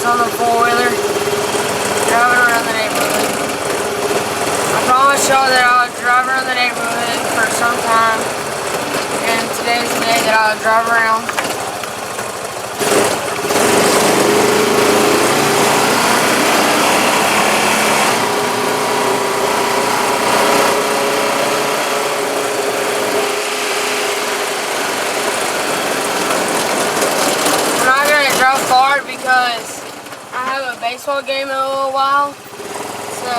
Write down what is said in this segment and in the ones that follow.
on the four-wheeler, driving around the neighborhood. I promised y'all that I would drive around the neighborhood for some time, and today's the day that I would drive around. Drove far because I have a baseball game in a little while, so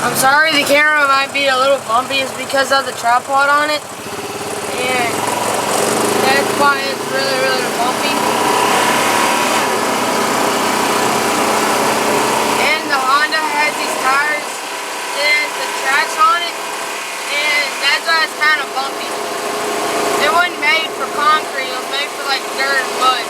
I'm sorry the camera might be a little bumpy. It's because of the tripod on it, and that's why it's really bumpy. And the Honda has these tires and the tracks on it, and that's why it's kind of bumpy. It wasn't made for concrete, it was made for like dirt and mud.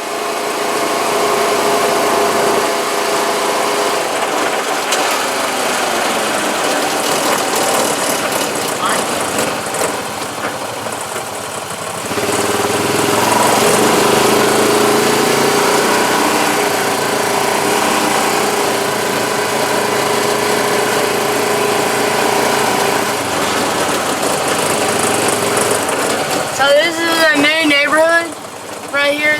So this is the main neighborhood right here.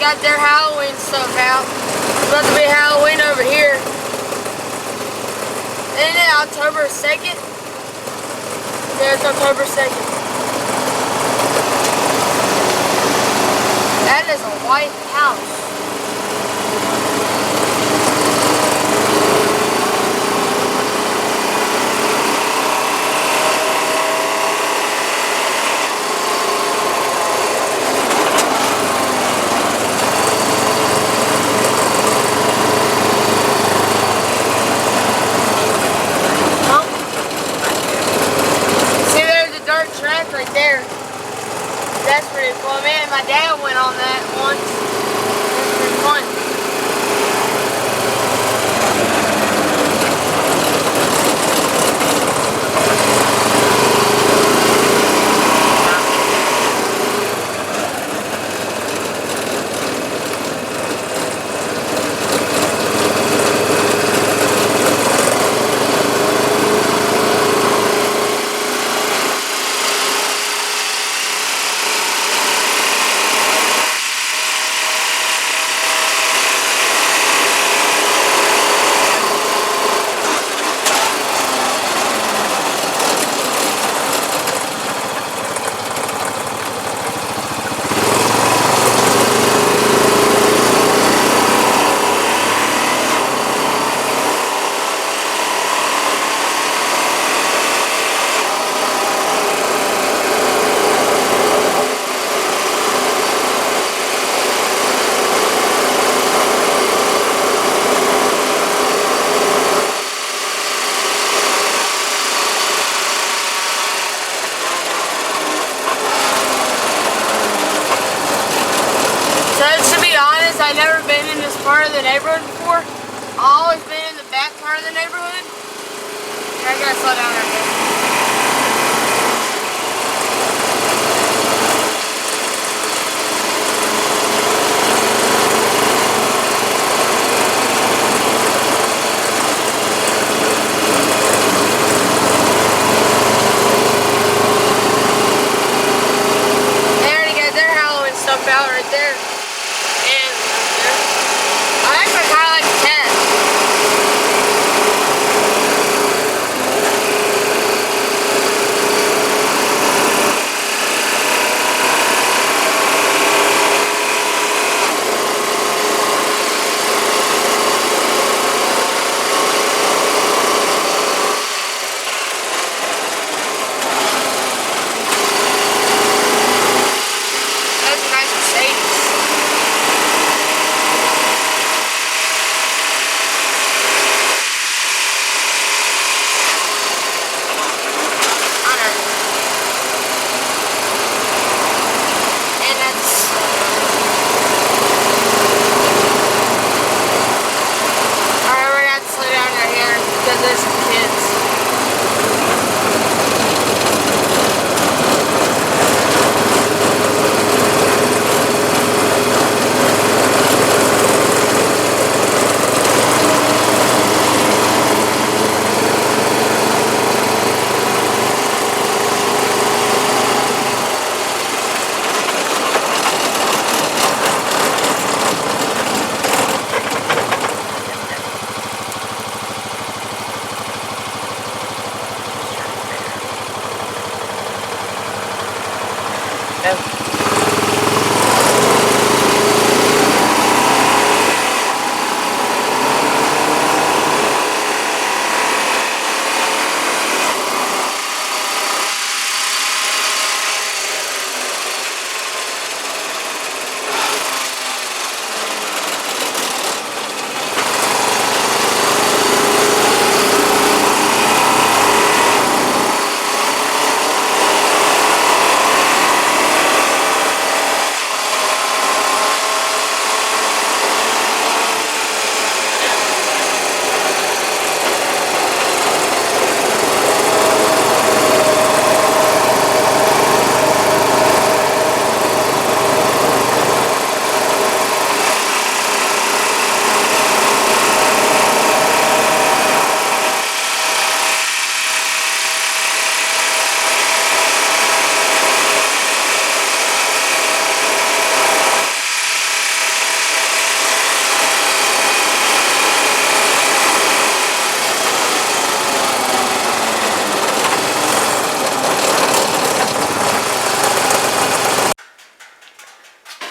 Got their Halloween stuff out. It's about to be Halloween over here. Isn't it October 2nd? Yeah, it's October 2nd. That is a white house. Right there. That's pretty cool. Me and my dad went on that once. It was pretty fun. I've never been in this part of the neighborhood before. I've always been in the back gotta slow down there. Stuff out right there, and I actually kind of like the 10. That's a nice Mercedes. There's some kids.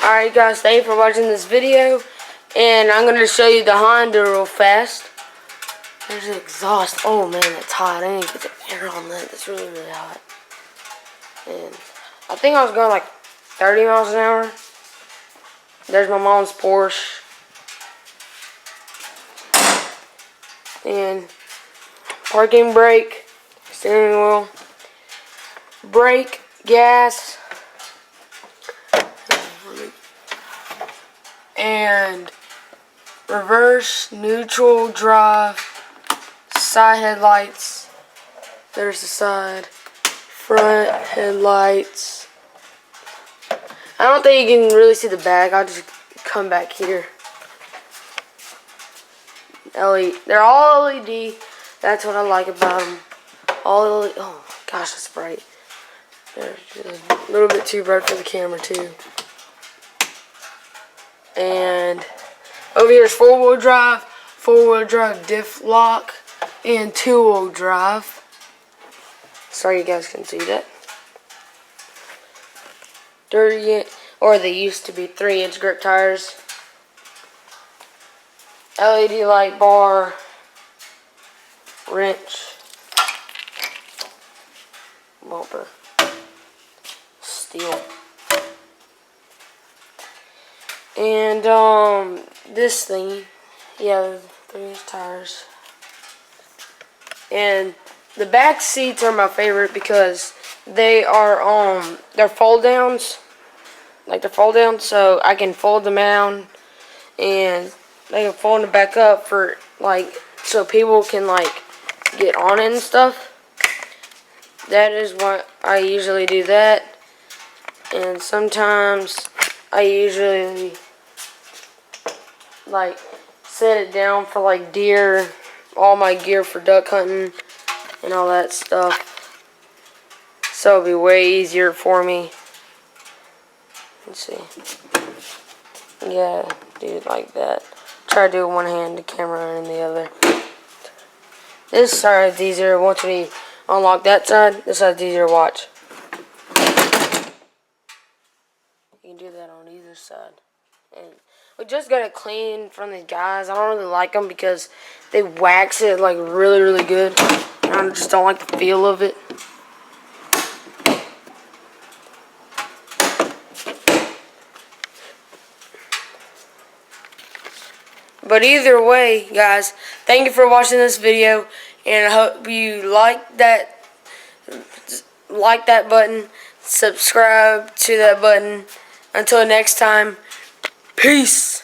Alright guys, thank you for watching this video, and I'm going to show you the Honda real fast. There's an exhaust. Oh man, that's hot. I need to get the air on that. That's really, really hot. And I think I was going like 30 miles an hour. There's my mom's Porsche. And parking brake, steering wheel, brake, gas, and reverse, neutral, drive, side headlights. There's the side, front headlights. I don't think you can really see the back. I'll just come back here. LED. They're all LED. That's what I like about them. All LED. Oh gosh, that's bright. They're a little bit too bright for the camera too. And over here is four-wheel drive diff lock, and two-wheel drive. Sorry you guys can see that. Or they used to be 3-inch grip tires. LED light bar, wrench, bumper, steel. And this thing, yeah, 3-inch tires. And the back seats are my favorite because they are they're fold downs. Like they're fold down, so I can fold them down, and they can fold them back up for like so people can like get on it and stuff. that is what I usually do that. And sometimes I usually like set it down for like deer, all my gear for duck hunting and all that stuff. So it'll be way easier for me. Let's see. Yeah, do it like that. Try to do it one hand, the camera in the other. This side's easier once we unlock that side. This side's easier to watch. You can do that on either side. And we just got it clean from these guys. I don't really like them because they wax it like really, really good. And I just don't like the feel of it. But either way, guys, thank you for watching this video, and I hope you like that button, subscribe to that button. Until next time, peace.